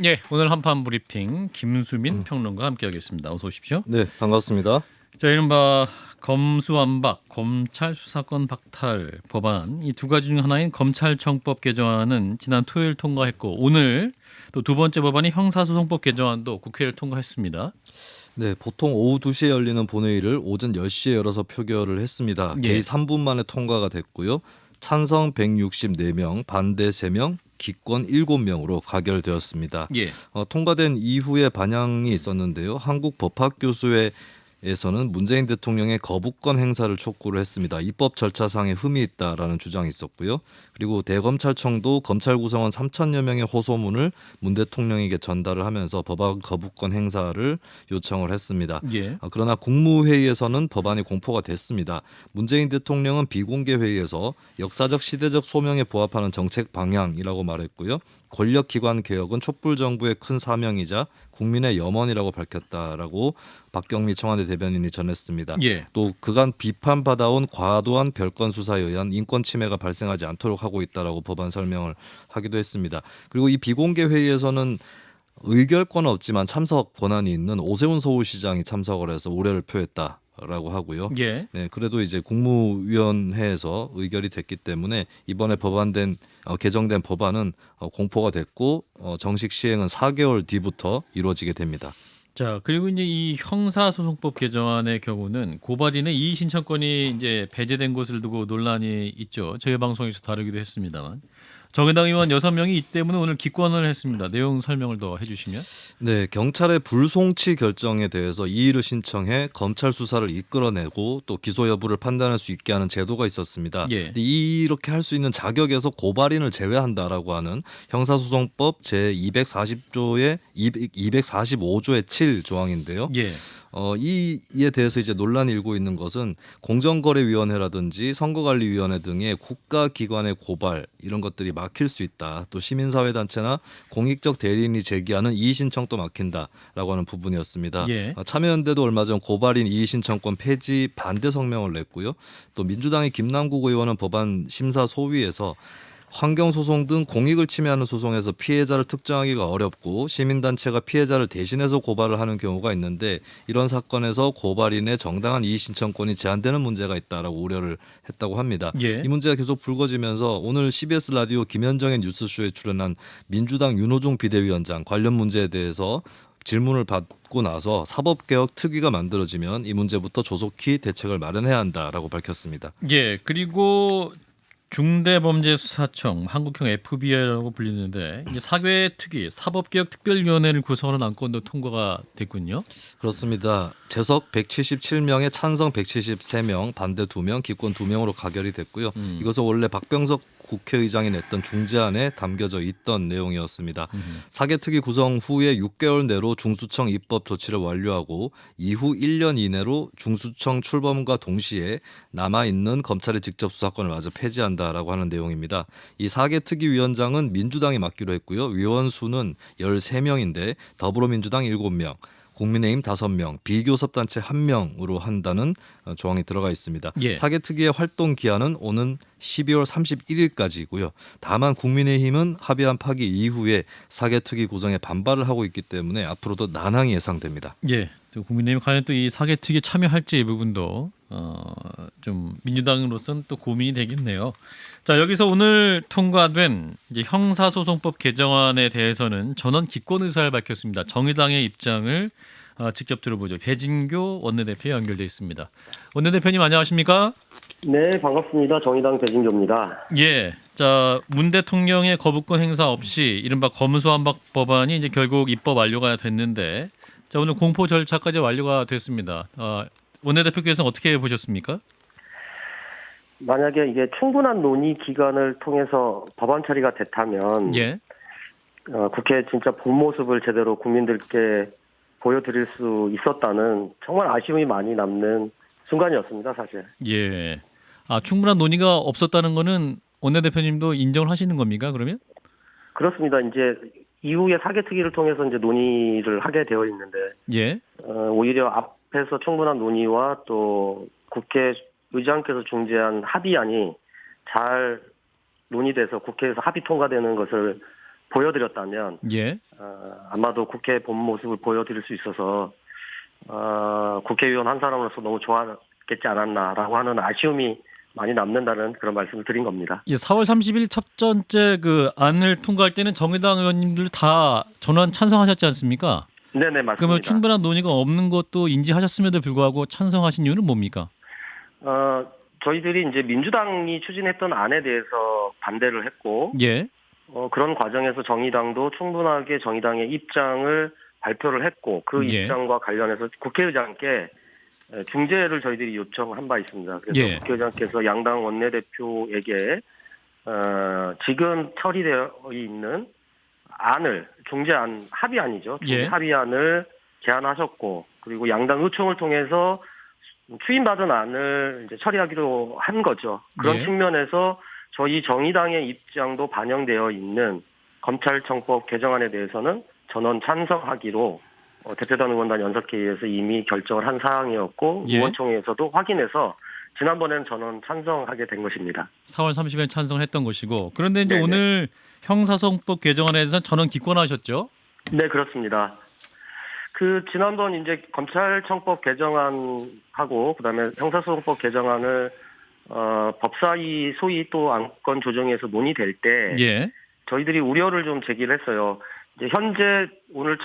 예, 오늘 한판 브리핑 김수민 평론가 함께하겠습니다. 어서 오십시오. 네, 반갑습니다. 자, 이른바 검수완박, 검찰 수사권 박탈 법안 이 두 가지 중 하나인 검찰청법 개정안은 지난 토요일 통과했고 오늘 또 두 번째 법안이 형사소송법 개정안도 국회를 통과했습니다. 네, 보통 오후 2시에 열리는 본회의를 오전 10시에 열어서 표결을 했습니다. 예. 개의 3분 만에 통과가 됐고요. 찬성 164명, 반대 3명, 기권 7명으로 가결되었습니다. 예. 통과된 이후에 반향이 있었는데요. 한국법학교수회에서는 문재인 대통령의 거부권 행사를 촉구를 했습니다. 입법 절차상에 흠이 있다라는 주장이 있었고요. 그리고 대검찰청도 검찰 구성원 3천여 명의 호소문을 문 대통령에게 전달을 하면서 법안 거부권 행사를 요청을 했습니다. 예. 그러나 국무회의에서는 법안이 공포가 됐습니다. 문재인 대통령은 비공개 회의에서 역사적 시대적 소명에 부합하는 정책 방향이라고 말했고요. 권력기관 개혁은 촛불 정부의 큰 사명이자 국민의 염원이라고 밝혔다라고 박경미 청와대 대변인이 전했습니다. 예. 또 그간 비판받아온 과도한 별건 수사에 의한 인권 침해가 발생하지 않도록 하고 있다라고 법안 설명을 하기도 했습니다. 그리고 이 비공개 회의에서는 의결권은 없지만 참석 권한이 있는 오세훈 서울시장이 참석을 해서 우려를 표했다라고 하고요. 예. 네, 그래도 이제 국무위원회에서 의결이 됐기 때문에 이번에 개정된 법안은 공포가 됐고 정식 시행은 4개월 뒤부터 이루어지게 됩니다. 자, 그리고 이제 이 형사소송법 개정안의 경우는 고발인의 이의 신청권이 이제 배제된 것을 두고 논란이 있죠. 저희 방송에서 다루기도 했습니다만 정의당 의원 6명이 이 때문에 오늘 기권을 했습니다. 내용 설명을 더 해주시면. 네, 경찰의 불송치 결정에 대해서 이의를 신청해 검찰 수사를 이끌어내고 또 기소 여부를 판단할 수 있게 하는 제도가 있었습니다. 예. 근데 이렇게 할 수 있는 자격에서 고발인을 제외한다라고 하는 형사소송법 제240조의 245조의 7 조항인데요. 예. 이에 대해서 이제 논란이 일고 있는 것은 공정거래위원회라든지 선거관리위원회 등의 국가기관의 고발 이런 것들이 막힐 수 있다. 또 시민사회단체나 공익적 대리인이 제기하는 이의신청도 막힌다라고 하는 부분이었습니다. 예. 참여연대도 얼마 전 고발인 이의신청권 폐지 반대 성명을 냈고요. 또 민주당의 김남국 의원은 법안 심사 소위에서 환경소송 등 공익을 침해하는 소송에서 피해자를 특정하기가 어렵고 시민단체가 피해자를 대신해서 고발을 하는 경우가 있는데 이런 사건에서 고발인의 정당한 이의신청권이 제한되는 문제가 있다라고 우려를 했다고 합니다. 예. 이 문제가 계속 불거지면서 오늘 CBS 라디오 김현정의 뉴스쇼에 출연한 민주당 윤호중 비대위원장 관련 문제에 대해서 질문을 받고 나서 사법개혁 특위가 만들어지면 이 문제부터 조속히 대책을 마련해야 한다라고 밝혔습니다. 예. 그리고 중대범죄수사청, 한국형 FBI라고 불리는데 이제 사개특위 사법개혁특별위원회를 구성하는 안건도 통과가 됐군요. 그렇습니다. 재석 177명에 찬성 173명, 반대 2명, 기권 2명으로 가결이 됐고요. 이것은 원래 박병석 국회의장이 냈던 중재안에 담겨져 있던 내용이었습니다. 사개특위 구성 후에 6개월 내로 중수청 입법 조치를 완료하고 이후 1년 이내로 중수청 출범과 동시에 남아있는 검찰의 직접 수사권을 마저 폐지한다라고 하는 내용입니다. 이 사개특위 위원장은 민주당이 맡기로 했고요. 위원 수는 13명인데 더불어민주당 7명, 국민의힘 5명, 비교섭단체 1명으로 한다는 조항이 들어가 있습니다. 예. 사개특위의 활동 기한은 오는 12월 31일까지고요. 다만 국민의힘은 합의안 파기 이후에 사개특위 구성에 반발을 하고 있기 때문에 앞으로도 난항이 예상됩니다. 예. 또 국민의힘 과연 또 이 사개특위에 참여할지 이 부분도 좀 민주당으로서는 또 고민이 되겠네요. 자, 여기서 오늘 통과된 이제 형사소송법 개정안에 대해서는 전원 기권 의사를 밝혔습니다. 정의당의 입장을 직접 들어보죠. 배진교 원내대표 연결돼 있습니다. 원내대표님 안녕하십니까? 네, 반갑습니다. 정의당 배진교입니다. 예. 자, 문 대통령의 거부권 행사 없이 이른바 검수완박 법안이 이제 결국 입법 완료가 됐는데, 자, 오늘 공포 절차까지 완료가 됐습니다. 원내대표께서는 어떻게 보셨습니까? 만약에 이게 충분한 논의 기간을 통해서 법안 처리가 됐다면 예. 국회 진짜 본 모습을 제대로 국민들께 보여드릴 수 있었다는 정말 아쉬움이 많이 남는 순간이었습니다, 사실. 예. 충분한 논의가 없었다는 거는 원내대표님도 인정을 하시는 겁니까, 그러면? 그렇습니다. 이제 이후에 사개특위를 통해서 이제 논의를 하게 되어 있는데, 예. 오히려 앞에서 충분한 논의와 또 국회 의장께서 중재한 합의안이 잘 논의돼서 국회에서 합의 통과되는 것을 보여드렸다면 예. 아마도 국회 본 모습을 보여드릴 수 있어서 국회의원 한 사람으로서 너무 좋았겠지 않았나라고 하는 아쉬움이 많이 남는다는 그런 말씀을 드린 겁니다. 예, 4월 30일 첫 번째 그 안을 통과할 때는 정의당 의원님들 다 전원 찬성하셨지 않습니까? 네네, 맞습니다. 그러면 충분한 논의가 없는 것도 인지하셨음에도 불구하고 찬성하신 이유는 뭡니까? 저희들이 이제 민주당이 추진했던 안에 대해서 반대를 했고, 예. 그런 과정에서 정의당도 충분하게 정의당의 입장을 발표를 했고, 그 예. 입장과 관련해서 국회의장께 중재를 저희들이 요청한 바 있습니다. 그래서 예. 국회의장께서 양당 원내대표에게 지금 처리되어 있는 안을 중재안 합의안이죠. 예. 합의안을 제안하셨고, 그리고 양당 의총을 통해서 추인받은 안을 이제 처리하기로 한 거죠. 그런 예. 측면에서 저희 정의당의 입장도 반영되어 있는 검찰청법 개정안에 대해서는 전원 찬성하기로 대표단 의원단 연석회의에서 이미 결정을 한 사항이었고 예. 의원총회에서도 확인해서 지난번에는 전원 찬성하게 된 것입니다. 4월 30일 찬성했던 것이고 그런데 이제 네네. 오늘 형사소송법 개정안에 대해서 전원 기권하셨죠? 네, 그렇습니다. 지난번 이제 검찰청법 개정안하고 그다음에 형사소송법 개정안을 법사위 소위 또 안건 조정에서 논의될 때 예. 저희들이 우려를 좀 제기를 했어요. 이제 현재 오늘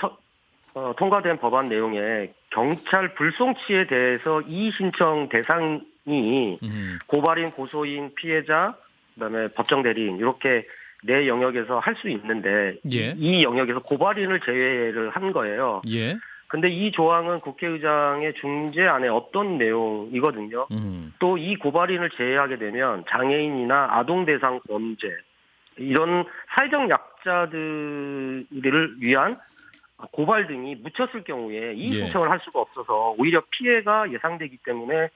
통과된 법안 내용에 경찰 불송치에 대해서 이의 신청 대상이 고발인, 고소인, 피해자, 그다음에 법정 대리인 이렇게 네 영역에서 할 수 있는데 예. 이 영역에서 고발인을 제외를 한 거예요. 예. 근데 이 조항은 국회의장의 중재안의 어떤 내용이거든요. 또 이 고발인을 제외하게 되면 장애인이나 아동 대상 범죄 이런 사회적 약자들을 위한 고발 등이 묻혔을 경우에 이의 신청을 할 수가 없어서 오히려 피해가 예상되기 때문에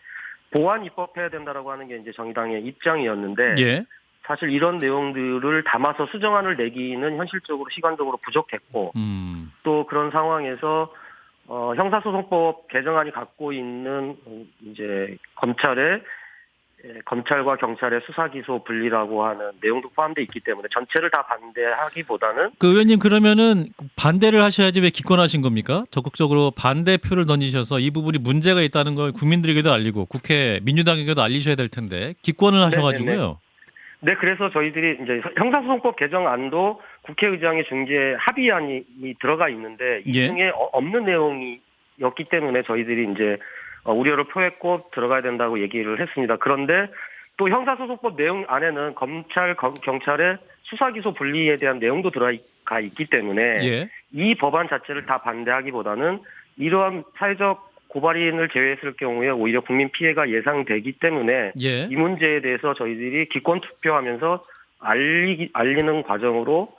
보완 입법해야 된다라고 하는 게 이제 정의당의 입장이었는데 예. 사실 이런 내용들을 담아서 수정안을 내기는 현실적으로 시간적으로 부족했고 또 그런 상황에서 형사소송법 개정안이 갖고 있는 이제 검찰과 경찰의 수사기소 분리라고 하는 내용도 포함되어 있기 때문에 전체를 다 반대하기보다는 그 의원님 그러면은 반대를 하셔야지 왜 기권하신 겁니까? 적극적으로 반대표를 던지셔서 이 부분이 문제가 있다는 걸 국민들에게도 알리고 국회 민주당에게도 알리셔야 될 텐데 기권을 하셔가지고요. 네, 그래서 저희들이 이제 형사소송법 개정안도 국회의장의 중재 합의안이 들어가 있는데 이 예. 중에 없는 내용이었기 때문에 저희들이 이제 우려를 표했고 들어가야 된다고 얘기를 했습니다. 그런데 또 형사소송법 내용 안에는 검찰, 경찰의 수사기소 분리에 대한 내용도 들어가 있기 때문에 예. 이 법안 자체를 다 반대하기보다는 이러한 사회적 고발인을 제외했을 경우에 오히려 국민 피해가 예상되기 때문에 예. 이 문제에 대해서 저희들이 기권 투표하면서 알리는 과정으로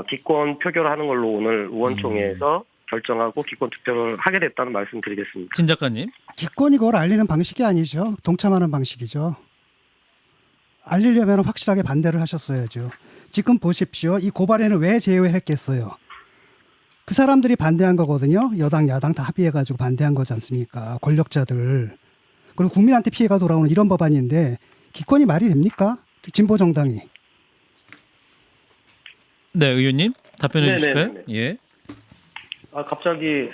기권 표결하는 걸로 오늘 의원총회에서 결정하고 기권 투표를 하게 됐다는 말씀드리겠습니다. 진 작가님. 기권이 그걸 알리는 방식이 아니죠. 동참하는 방식이죠. 알리려면 확실하게 반대를 하셨어야죠. 지금 보십시오. 이 고발인을 왜 제외했겠어요? 그 사람들이 반대한 거거든요. 여당, 야당 다 합의해가지고 반대한 거지 않습니까? 권력자들. 그리고 국민한테 피해가 돌아오는 이런 법안인데 기권이 말이 됩니까? 진보 정당이. 네, 의원님 답변해 네네네네. 주실까요? 예. 갑자기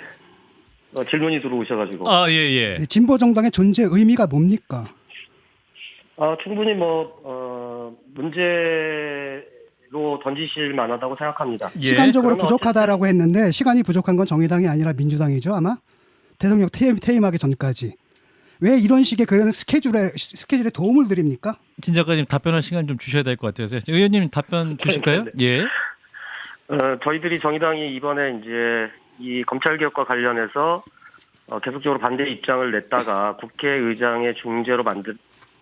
질문이 들어오셔가지고. 예, 예. 진보 정당의 존재 의미가 뭡니까? 충분히 문제로 던지실 만하다고 생각합니다. 예. 시간적으로 그러면 부족하다라고 했는데 시간이 부족한 건 정의당이 아니라 민주당이죠 아마? 대통령 퇴임하기 전까지. 왜 이런 식의 그런 스케줄에 도움을 드립니까? 진 작가님 답변할 시간 좀 주셔야 될 것 같아서 의원님 답변 주실까요? 예. 저희들이 정의당이 이번에 이제 이 검찰개혁과 관련해서 계속적으로 반대 입장을 냈다가 국회의장의 중재로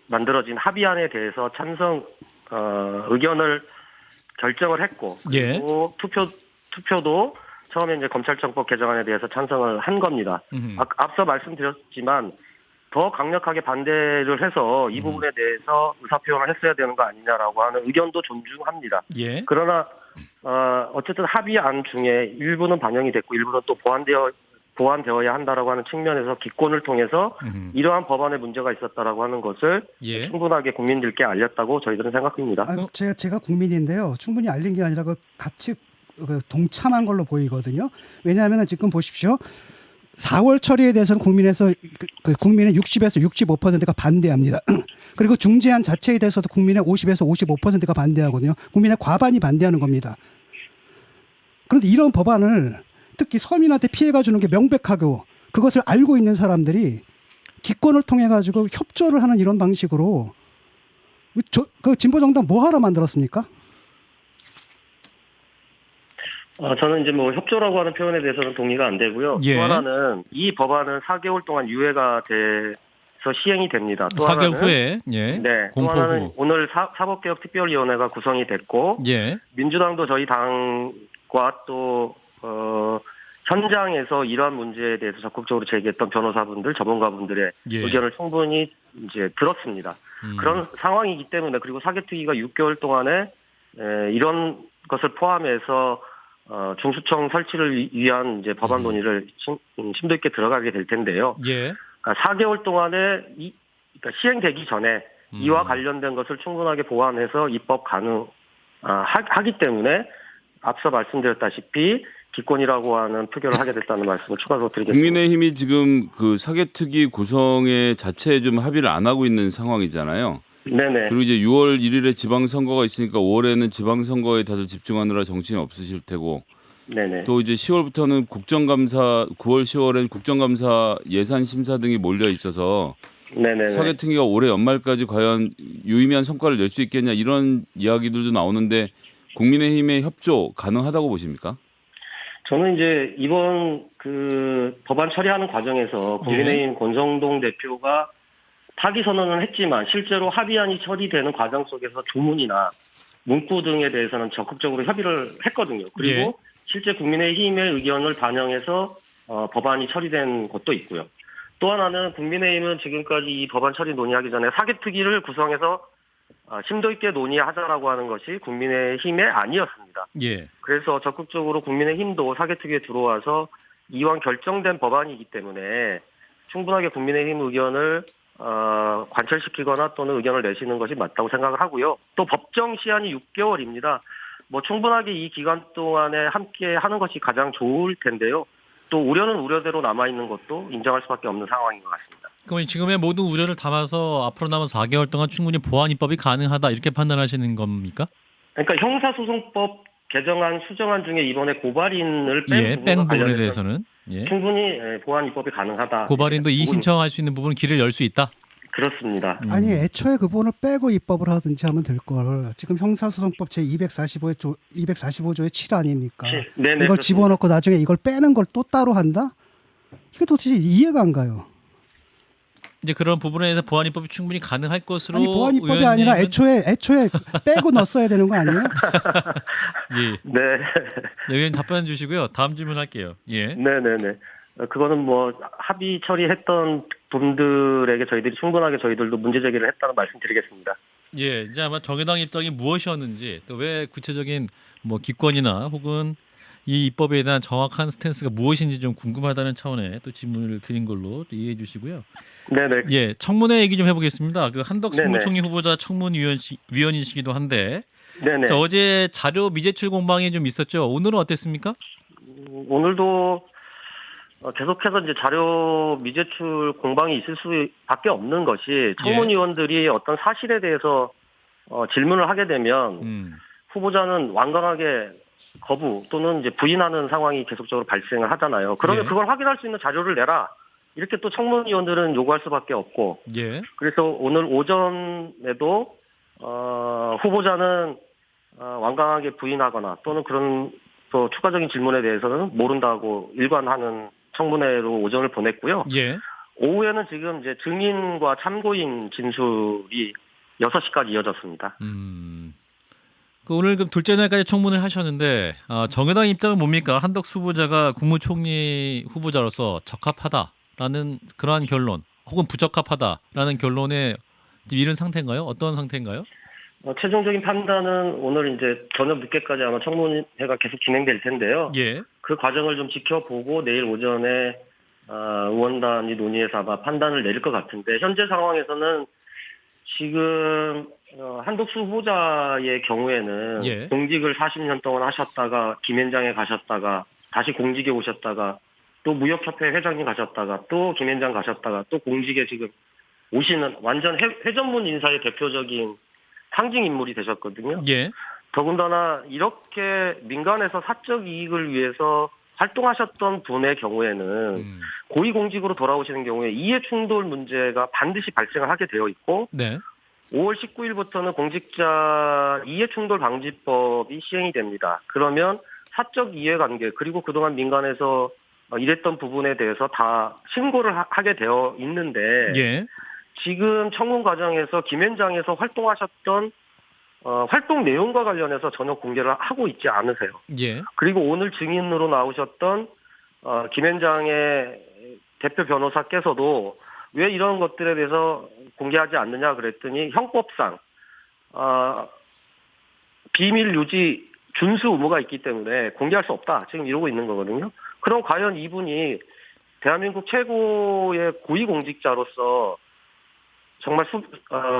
만들어진 합의안에 대해서 찬성 의견을 결정을 했고 그리고 투표도 처음에 이제 검찰청법 개정안에 대해서 찬성을 한 겁니다. 앞서 말씀드렸지만 더 강력하게 반대를 해서 이 부분에 대해서 의사표현을 했어야 되는 거 아니냐라고 하는 의견도 존중합니다. 예. 그러나 어쨌든 합의안 중에 일부는 반영이 됐고 일부는 또 보완되어야 한다라고 하는 측면에서 기권을 통해서 이러한 법안에 문제가 있었다라고 하는 것을 예. 충분하게 국민들께 알렸다고 저희들은 생각합니다. 제가 국민인데요. 충분히 알린 게 아니라 그 가측 동참한 걸로 보이거든요. 왜냐하면 지금 보십시오. 4월 처리에 대해서는 국민의 60에서 65%가 반대합니다. 그리고 중재안 자체에 대해서도 국민의 50에서 55%가 반대하거든요. 국민의 과반이 반대하는 겁니다. 그런데 이런 법안을 특히 서민한테 피해가 주는 게 명백하고 그것을 알고 있는 사람들이 기권을 통해 가지고 협조를 하는 이런 방식으로 그 진보정당 뭐 하러 만들었습니까? 저는 이제 뭐 협조라고 하는 표현에 대해서는 동의가 안 되고요. 예. 또 하나는 이 법안은 4개월 동안 유예가 돼서 시행이 됩니다. 또 4개월 하나는 후에 네, 또 공포 하나는 후. 오늘 사법개혁특별위원회가 구성이 됐고 예. 민주당도 저희 당과 또 현장에서 이러한 문제에 대해서 적극적으로 제기했던 변호사분들, 전문가분들의 예. 의견을 충분히 이제 들었습니다. 그런 상황이기 때문에 그리고 사개특위가 6개월 동안에 이런 것을 포함해서 중수청 설치를 위한 이제 법안 논의를 심도 있게 들어가게 될 텐데요. 예. 그러니까 4개월 동안에 그러니까 시행되기 전에 이와 관련된 것을 충분하게 보완해서 입법 하기 때문에 앞서 말씀드렸다시피 기권이라고 하는 표결을 하게 됐다는 말씀을 추가로 드리겠습니다. 국민의힘이 지금 그 사개특위 구성의 자체에 좀 합의를 안 하고 있는 상황이잖아요. 네네. 그리고 이제 6월 1일에 지방선거가 있으니까 5월에는 지방선거에 다들 집중하느라 정신이 없으실 테고 네네. 또 이제 10월부터는 국정감사 9월 10월엔 국정감사 예산 심사 등이 몰려 있어서 네네. 사개특위가 올해 연말까지 과연 유의미한 성과를 낼 수 있겠냐 이런 이야기들도 나오는데 국민의힘의 협조 가능하다고 보십니까? 저는 이제 이번 그 법안 처리하는 과정에서 국민의힘 권성동 대표가 타기 선언은 했지만 실제로 합의안이 처리되는 과정 속에서 조문이나 문구 등에 대해서는 적극적으로 협의를 했거든요. 그리고 예. 실제 국민의힘의 의견을 반영해서 법안이 처리된 것도 있고요. 또 하나는 국민의힘은 지금까지 이 법안 처리 논의하기 전에 사개특위를 구성해서 심도 있게 논의하자라고 하는 것이 국민의힘의 아니었습니다. 예. 그래서 적극적으로 국민의힘도 사개특위에 들어와서 이왕 결정된 법안이기 때문에 충분하게 국민의힘 의견을 관철시키거나 또는 의견을 내시는 것이 맞다고 생각을 하고요. 또 법정 시한이 6개월입니다. 뭐 충분하게 이 기간 동안에 함께 하는 것이 가장 좋을 텐데요. 또 우려는 우려대로 남아있는 것도 인정할 수밖에 없는 상황인 것 같습니다. 그럼 지금의 모든 우려를 담아서 앞으로 남은 4개월 동안 충분히 보완 입법이 가능하다 이렇게 판단하시는 겁니까? 그러니까 형사소송법 개정안 수정안 중에 이번에 고발인을 뺀 부분에 대해서는 충분히 보완 입법이 가능하다. 고발인도 이의신청할 수 있는 부분은 길을 열 수 있다. 그렇습니다. 아니 애초에 그 부분을 빼고 입법을 하든지 하면 될 걸. 지금 형사소송법 제 245조의 7 아닙니까? 네네, 이걸 그렇습니다. 집어넣고 나중에 이걸 빼는 걸 또 따로 한다? 이게 도대체 이해가 안 가요. 이제 그런 부분에 대해서 보완 입법이 충분히 가능할 것으로 아니 보완 입법이 아니라 애초에 빼고 넣었어야 되는 거 아니에요? 예. 네. 의원님 답변 주시고요. 다음 질문할게요. 예. 네네네. 그거는 뭐 합의 처리했던 분들에게 저희들이 충분하게 저희들도 문제 제기를 했다는 말씀드리겠습니다. 예, 이제 아마 정의당 입장이 무엇이었는지 또 왜 구체적인 뭐 기권이나 혹은 이 입법에 대한 정확한 스탠스가 무엇인지 좀 궁금하다는 차원의 또 질문을 드린 걸로 또 이해해 주시고요. 네네. 예, 청문회 얘기 좀 해보겠습니다. 그 한덕수 네네. 국무총리 후보자 청문위원이시기도 한데 네네. 자, 어제 자료 미제출 공방이 좀 있었죠. 오늘은 어땠습니까? 오늘도 계속해서 이제 자료 미제출 공방이 있을 수밖에 없는 것이 청문위원들이 어떤 사실에 대해서 질문을 하게 되면 후보자는 완강하게 거부 또는 이제 부인하는 상황이 계속적으로 발생을 하잖아요. 그러면 예. 그걸 확인할 수 있는 자료를 내라. 이렇게 또 청문위원들은 요구할 수밖에 없고. 예. 그래서 오늘 오전에도 후보자는 완강하게 부인하거나 또는 그런 또 추가적인 질문에 대해서는 모른다고 일관하는 청문회로 오전을 보냈고요. 예. 오후에는 지금 이제 증인과 참고인 진술이 6시까지 이어졌습니다. 그 오늘 그 둘째 날까지 청문회를 하셨는데 정의당 입장은 뭡니까? 한덕수 후보자가 국무총리 후보자로서 적합하다라는 그러한 결론, 혹은 부적합하다라는 결론에 이른 상태인가요? 어떤 상태인가요? 최종적인 판단은 오늘 이제 저녁 늦게까지 아마 청문회가 계속 진행될 텐데요. 예. 그 과정을 좀 지켜보고 내일 오전에 의원단이 논의해서 아마 판단을 내릴 것 같은데 현재 상황에서는 지금 한덕수 후보자의 경우에는 예. 공직을 40년 동안 하셨다가 김현장에 가셨다가 다시 공직에 오셨다가 또 무역협회 회장님 가셨다가 또 김현장 가셨다가 또 공직에 지금 오시는 완전 회전문 인사의 대표적인 상징 인물이 되셨거든요. 예. 더군다나 이렇게 민간에서 사적 이익을 위해서 활동하셨던 분의 경우에는 고위공직으로 돌아오시는 경우에 이해 충돌 문제가 반드시 발생을 하게 되어 있고 네. 5월 19일부터는 공직자 이해충돌 방지법이 시행이 됩니다. 그러면 사적 이해관계 그리고 그동안 민간에서 일했던 부분에 대해서 다 신고를 하게 되어 있는데 예. 지금 청문 과정에서 김현장에서 활동하셨던 활동 내용과 관련해서 전혀 공개를 하고 있지 않으세요. 예. 그리고 오늘 증인으로 나오셨던 김현장의 대표 변호사께서도 왜 이런 것들에 대해서 공개하지 않느냐 그랬더니 형법상 비밀 유지 준수 의무가 있기 때문에 공개할 수 없다 지금 이러고 있는 거거든요. 그럼 과연 이분이 대한민국 최고의 고위공직자로서 정말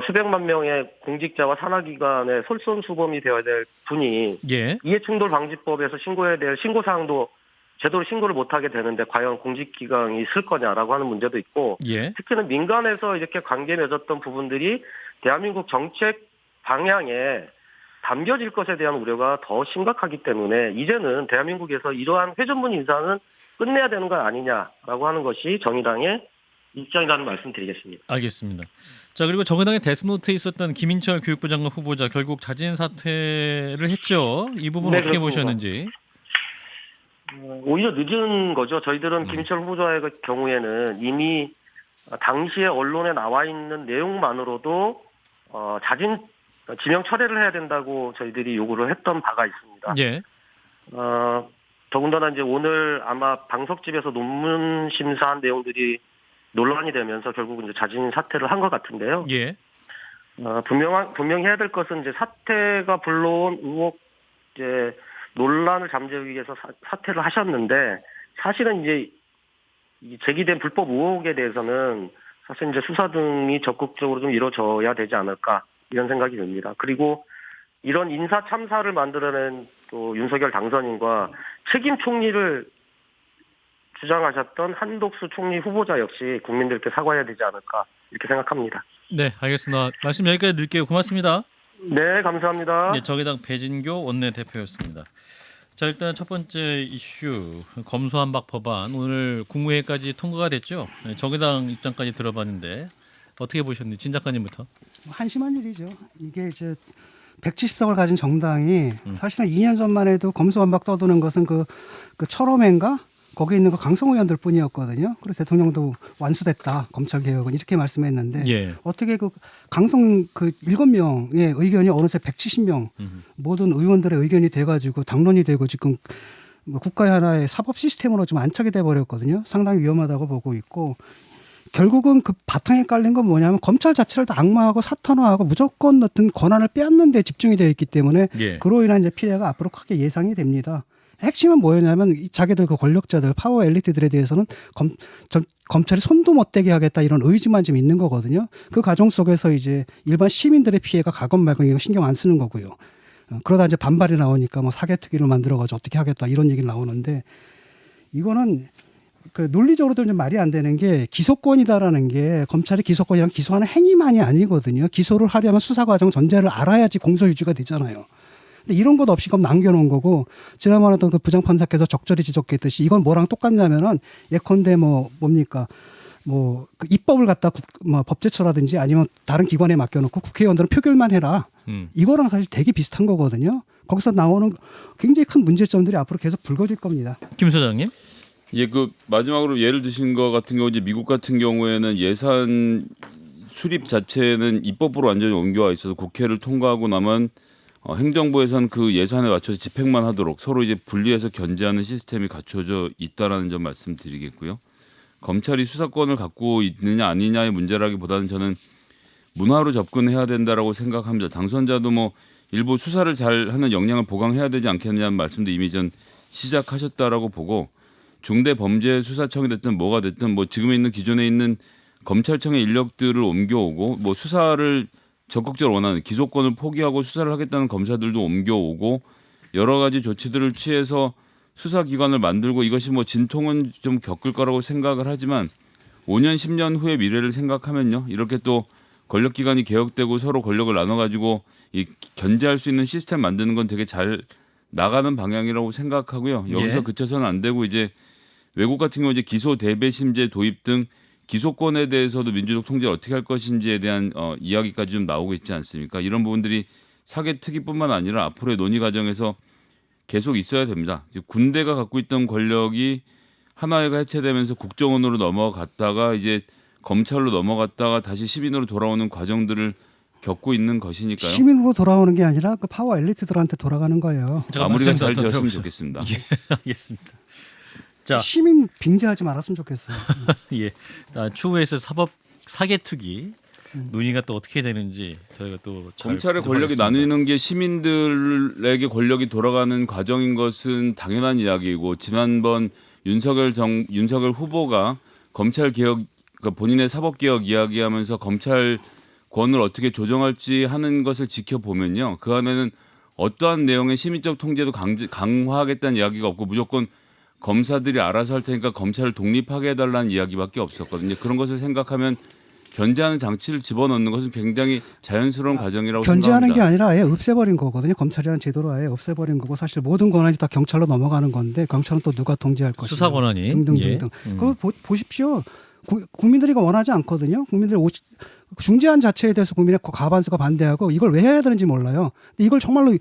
수백만 명의 공직자와 산하기관의 솔선수범이 되어야 될 분이 예. 이해충돌방지법에서 신고해야 될 신고사항도 제대로 신고를 못하게 되는데 과연 공직기강이 있을 거냐라고 하는 문제도 있고 예. 특히는 민간에서 이렇게 관계 맺었던 부분들이 대한민국 정책 방향에 담겨질 것에 대한 우려가 더 심각하기 때문에 이제는 대한민국에서 이러한 회전문 인사는 끝내야 되는 거 아니냐라고 하는 것이 정의당의 입장이라는 말씀드리겠습니다. 알겠습니다. 자, 그리고 정의당의 데스노트에 있었던 김인철 교육부 장관 후보자 결국 자진 사퇴를 했죠. 이 부분 네, 어떻게 그렇습니다. 보셨는지. 오히려 늦은 거죠. 저희들은 김인철 후보자의 경우에는 이미 당시에 언론에 나와 있는 내용만으로도 자진 지명 철회를 해야 된다고 저희들이 요구를 했던 바가 있습니다. 예. 더군다나 이제 오늘 아마 방석집에서 논문 심사한 내용들이 논란이 되면서 결국 이제 자진 사퇴를 한 것 같은데요. 예. 분명히 해야 될 것은 이제 사퇴가 불러온 의혹 이제 논란을 잠재우기 위해서 사퇴를 하셨는데 사실은 이제 제기된 불법 의혹에 대해서는 사실 이제 수사 등이 적극적으로 좀 이루어져야 되지 않을까 이런 생각이 듭니다. 그리고 이런 인사 참사를 만들어낸 또 윤석열 당선인과 책임 총리를 주장하셨던 한독수 총리 후보자 역시 국민들께 사과해야 되지 않을까 이렇게 생각합니다. 네, 알겠습니다. 말씀 여기까지 드릴게요. 고맙습니다. 네, 감사합니다. 네, 정의당 배진교 원내대표였습니다. 자, 일단 첫 번째 이슈 검수완박 법안 오늘 국무회의까지 통과가 됐죠. 네, 정의당 입장까지 들어봤는데 어떻게 보셨는지 진 작가님부터. 한심한 일이죠. 이게 이제 170석을 가진 정당이 사실은 2년 전만 해도 검수완박 떠드는 것은 그 철험회인가 거기 있는 그 강성호 의원들 뿐이었거든요. 그래서 대통령도 완수됐다 검찰 개혁은 이렇게 말씀했는데 예. 어떻게 그 강성 그 7명의 의견이 어느새 170명 모든 의원들의 의견이 돼가지고 당론이 되고 지금 뭐 국가의 하나의 사법 시스템으로 좀 안착이 돼 버렸거든요. 상당히 위험하다고 보고 있고. 결국은 그 바탕에 깔린 건 뭐냐면 검찰 자체를 다 악마하고 사탄화하고 무조건 어떤 권한을 빼앗는 데 집중이 되어 있기 때문에 예. 그로 인한 이제 피해가 앞으로 크게 예상이 됩니다. 핵심은 뭐였냐면 이 자기들 그 권력자들 파워 엘리트들에 대해서는 검찰이 손도 못 대게 하겠다 이런 의지만 좀 있는 거거든요. 그 과정 속에서 이제 일반 시민들의 피해가 가건 말건 이거 신경 안 쓰는 거고요. 그러다 이제 반발이 나오니까 뭐 사개특위를 만들어가지고 어떻게 하겠다 이런 얘기 나오는데 이거는 그 논리적으로도 좀 말이 안 되는 게 기소권이다라는 게 검찰이 기소권이랑 기소하는 행위만이 아니거든요. 기소를 하려면 수사 과정 전제를 알아야지 공소 유지가 되잖아요. 근데 이런 것 없이 그럼 남겨놓은 거고 지난번에도 그 부장판사께서 적절히 지적했듯이 이건 뭐랑 똑같냐면은 예컨대 뭡니까 뭐 그 입법을 갖다 뭐 법제처라든지 아니면 다른 기관에 맡겨놓고 국회의원들은 표결만 해라. 이거랑 사실 되게 비슷한 거거든요. 거기서 나오는 굉장히 큰 문제점들이 앞으로 계속 불거질 겁니다. 김 소장님. 예, 그 마지막으로 예를 드신 것 같은 경우 이제 미국 같은 경우에는 예산 수립 자체는 입법으로 완전히 옮겨와 있어서 국회를 통과하고 나면 행정부에서는 그 예산에 맞춰서 집행만 하도록 서로 이제 분리해서 견제하는 시스템이 갖춰져 있다라는 점 말씀드리겠고요. 검찰이 수사권을 갖고 있느냐 아니냐의 문제라기보다는 저는 문화로 접근해야 된다라고 생각합니다. 당선자도 뭐 일부 수사를 잘 하는 역량을 보강해야 되지 않겠느냐는 말씀도 이미 전 시작하셨다라고 보고 중대범죄수사청이 됐든 뭐가 됐든 뭐 지금 있는 기존에 있는 검찰청의 인력들을 옮겨오고 뭐 수사를 적극적으로 원하는 기소권을 포기하고 수사를 하겠다는 검사들도 옮겨오고 여러 가지 조치들을 취해서 수사기관을 만들고 이것이 뭐 진통은 좀 겪을 거라고 생각을 하지만 5년 10년 후의 미래를 생각하면요. 이렇게 또 권력기관이 개혁되고 서로 권력을 나눠가지고 이 견제할 수 있는 시스템 만드는 건 되게 잘 나가는 방향이라고 생각하고요. 여기서 예. 그쳐서는 안 되고 이제 외국 같은 경우 이제 기소 대배심제 도입 등 기소권에 대해서도 민주적 통제를 어떻게 할 것인지에 대한 이야기까지 좀 나오고 있지 않습니까? 이런 부분들이 사개특위뿐만 아니라 앞으로의 논의 과정에서 계속 있어야 됩니다. 이제 군대가 갖고 있던 권력이 하나회가 해체되면서 국정원으로 넘어갔다가 이제 검찰로 넘어갔다가 다시 시민으로 돌아오는 과정들을 겪고 있는 것이니까요. 시민으로 돌아오는 게 아니라 그 파워 엘리트들한테 돌아가는 거예요. 제가 마무리가 잘 말씀드렸던 되었으면 대로 좋겠습니다. 예, 알겠습니다. 자, 시민 빙자하지 말았으면 좋겠어요. 예, 추후에서 사법 사개특위 논의가 또 어떻게 되는지 저희가 또 잘 검찰의 권력이 보도하겠습니다. 나뉘는 게 시민들에게 권력이 돌아가는 과정인 것은 당연한 이야기이고 지난번 윤석열 후보가 검찰 개혁 그러니까 본인의 사법 개혁 이야기하면서 검찰권을 어떻게 조정할지 하는 것을 지켜보면요. 그 안에는 어떠한 내용의 시민적 통제도 강화하겠다는 이야기가 없고 무조건 검사들이 알아서 할 테니까 검찰을 독립하게 해달라는 이야기밖에 없었거든요. 그런 것을 생각하면 견제하는 장치를 집어넣는 것은 굉장히 자연스러운 과정이라고 견제하는 생각합니다. 게 아니라 아예 없애버린 거거든요. 검찰이라는 제도를 아예 없애버린 거고 사실 모든 권한이 다 경찰로 넘어가는 건데 경찰은 또 누가 통제할 것이냐 수사 권한이 등등등등. 예. 그걸 보십시오. 국민들이 원하지 않거든요. 국민들이 중재안 자체에 대해서 국민의 과반수가 반대하고 이걸 왜 해야 되는지 몰라요. 근데 이걸 정말로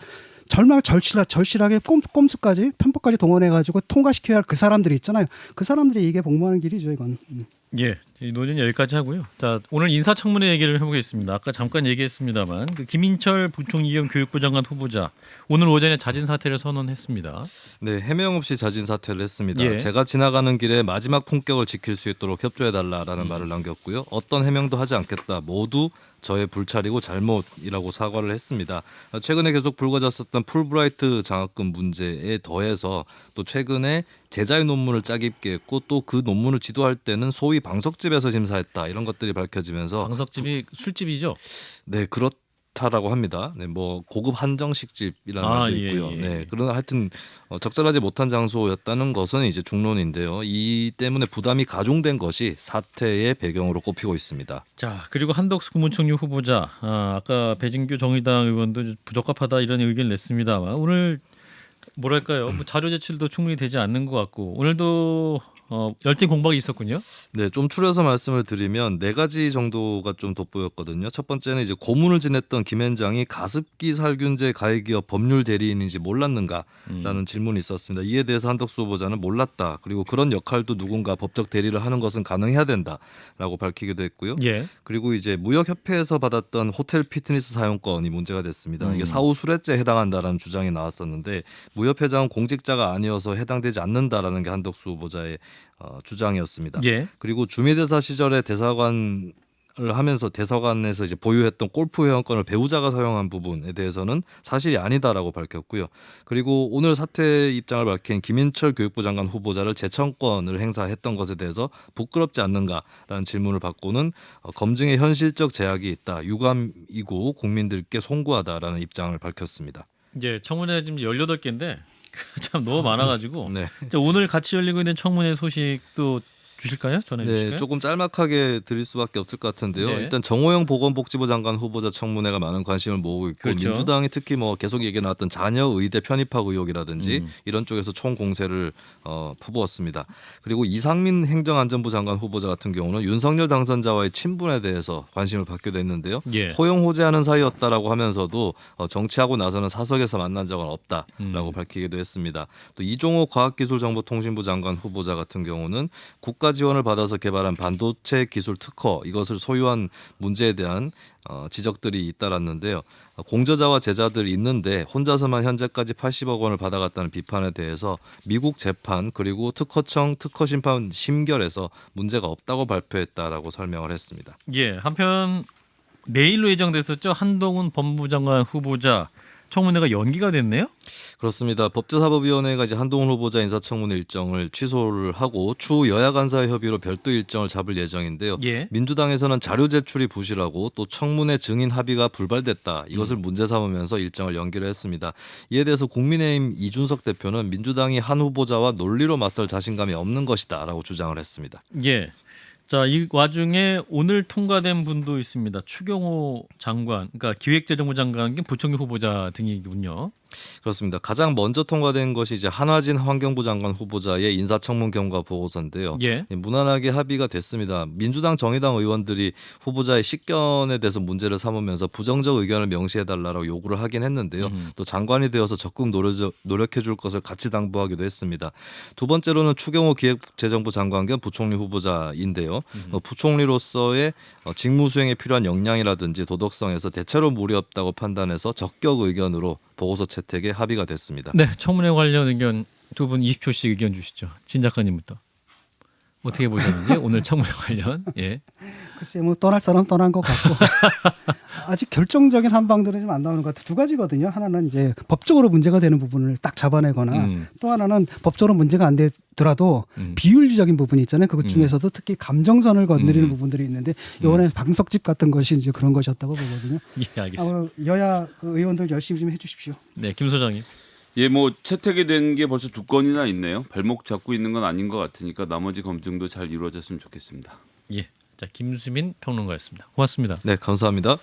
절실하게 꼼수까지 편법까지 동원해가지고 통과시켜야 할 그 사람들이 있잖아요. 그 사람들이 이게 복무하는 길이죠, 이건. 예, 이 논의는 여기까지 하고요. 자, 오늘 인사청문회 얘기를 해보겠습니다. 아까 잠깐 얘기했습니다만 그 김인철 부총리 겸 교육부 장관 후보자 오늘 오전에 자진 사퇴를 선언했습니다. 네, 해명 없이 자진 사퇴를 했습니다. 예. 제가 지나가는 길에 마지막 품격을 지킬 수 있도록 협조해달라라는 말을 남겼고요. 어떤 해명도 하지 않겠다. 모두 저의 불찰이고 잘못이라고 사과를 했습니다. 최근에 계속 불거졌었던 풀브라이트 장학금 문제에 더해서 또 최근에 제자의 논문을 짜깁게 했고 또 그 논문을 지도할 때는 소위 방석집에서 심사했다 이런 것들이 밝혀지면서 방석집이 술집이죠. 네 그렇다라고 합니다. 네, 뭐 고급 한정식집이라는 아, 말도 예, 있고요. 예. 네, 그러나 하여튼 적절하지 못한 장소였다는 것은 이제 중론인데요. 이 때문에 부담이 가중된 것이 사퇴의 배경으로 꼽히고 있습니다. 자, 그리고 한덕수 국무총리 후보자 아까 배진규 정의당 의원도 부적합하다 이런 의견을 냈습니다만 오늘 뭐랄까요? 뭐 자료 제출도 충분히 되지 않는 것 같고 오늘도 열띤 공박이 있었군요. 네, 좀 추려서 말씀을 드리면 네 가지 정도가 좀 돋보였거든요. 첫 번째는 이제 고문을 지냈던 김현장이 가습기 살균제 가해기업 법률 대리인인지 몰랐는가라는 질문이 있었습니다. 이에 대해서 한덕수 후보자는 몰랐다. 그리고 그런 역할도 누군가 법적 대리를 하는 것은 가능해야 된다라고 밝히기도 했고요. 예. 그리고 이제 무역협회에서 받았던 호텔 피트니스 사용권이 문제가 됐습니다. 이게 사후 수뢰죄에 해당한다라는 주장이 나왔었는데 무협회장은 공직자가 아니어서 해당되지 않는다라는 게 한덕수 후보자의 주장이었습니다. 예. 그리고 주미대사 시절에 대사관을 하면서 대사관에서 이제 보유했던 골프 회원권을 배우자가 사용한 부분에 대해서는 사실이 아니다라고 밝혔고요. 그리고 오늘 사퇴 입장을 밝힌 김인철 교육부 장관 후보자를 재청권을 행사했던 것에 대해서 부끄럽지 않는가라는 질문을 받고는 검증에 현실적 제약이 있다. 유감이고 국민들께 송구하다라는 입장을 밝혔습니다. 이제 청문회 지금 18개인데 참 너무 많아가지고 네. 자, 오늘 같이 열리고 있는 청문회 소식도 주실까요? 전해 주실까요? 네, 조금 짤막하게 드릴 수밖에 없을 것 같은데요. 네. 일단 정호영 보건복지부 장관 후보자 청문회가 많은 관심을 모으고 있고 그렇죠. 민주당이 특히 뭐 계속 얘기 나왔던 자녀 의대 편입학 의혹이라든지 이런 쪽에서 총 공세를 퍼부었습니다. 그리고 이상민 행정안전부 장관 후보자 같은 경우는 윤석열 당선자와의 친분에 대해서 관심을 받기도 했는데요. 예. 호영호재하는 사이였다라고 하면서도 정치하고 나서는 사석에서 만난 적은 없다라고 밝히기도 했습니다. 또 이종호 과학기술정보통신부 장관 후보자 같은 경우는 국가 지원을 받아서 개발한 반도체 기술 특허 이것을 소유한 문제에 대한 지적들이 잇따랐는데요. 공저자와 제자들이 있는데 혼자서만 현재까지 80억 원을 받아갔다는 비판에 대해서 미국 재판 그리고 특허청 특허심판 심결에서 문제가 없다고 발표했다라고 설명을 했습니다. 예. 한편 내일로 예정됐었죠. 한동훈 법무부 장관 후보자 청문회가 연기가 됐네요. 그렇습니다. 법제사법위원회가 이제 한동훈 후보자 인사청문회 일정을 취소를 하고 추후 여야 간사의 협의로 별도 일정을 잡을 예정인데요. 예. 민주당에서는 자료 제출이 부실하고 또 청문회 증인 합의가 불발됐다. 이것을 문제 삼으면서 일정을 연기를 했습니다. 이에 대해서 국민의힘 이준석 대표는 민주당이 한 후보자와 논리로 맞설 자신감이 없는 것이다라고 주장을 했습니다. 예. 자, 이 와중에 오늘 통과된 분도 있습니다. 추경호 장관, 그러니까 기획재정부 장관 겸 부총리 후보자 등이군요. 그렇습니다. 가장 먼저 통과된 것이 이제 한화진 환경부 장관 후보자의 인사청문 경과 보고서인데요. 예. 무난하게 합의가 됐습니다. 민주당, 정의당 의원들이 후보자의 식견에 대해서 문제를 삼으면서 부정적 의견을 명시해달라고 요구를 하긴 했는데요. 또 장관이 되어서 적극 노력해줄 것을 같이 당부하기도 했습니다. 두 번째로는 추경호 기획재정부 장관 겸 부총리 후보자인데요. 부총리로서의 직무 수행에 필요한 역량이라든지 도덕성에서 대체로 무리 없다고 판단해서 적격 의견으로 보고서 채택에 합의가 됐습니다. 네, 청문회 관련 의견 두 분 20초씩 의견 주시죠. 진 작가님부터. 어떻게 보셨는지 오늘 청문회 관련. 예. 글쎄 뭐 떠날 사람 떠난 것 같고 아직 결정적인 한방들은 좀 안 나오는 것 같아요. 두 가지거든요. 하나는 이제 법적으로 문제가 되는 부분을 딱 잡아내거나 또 하나는 법적으로 문제가 안 되더라도 비윤리적인 부분이 있잖아요. 그것 중에서도 특히 감정선을 건드리는 부분들이 있는데 이번에 방석집 같은 것이 이제 그런 것이었다고 보거든요. 예, 알겠습니다. 여야 그 의원들 열심히 좀 해주십시오. 네, 김 소장님. 예, 뭐 채택이 된 게 벌써 2건이나 있네요. 발목 잡고 있는 건 아닌 것 같으니까 나머지 검증도 잘 이루어졌으면 좋겠습니다. 예. 자, 김수민 평론가였습니다. 고맙습니다. 네, 감사합니다.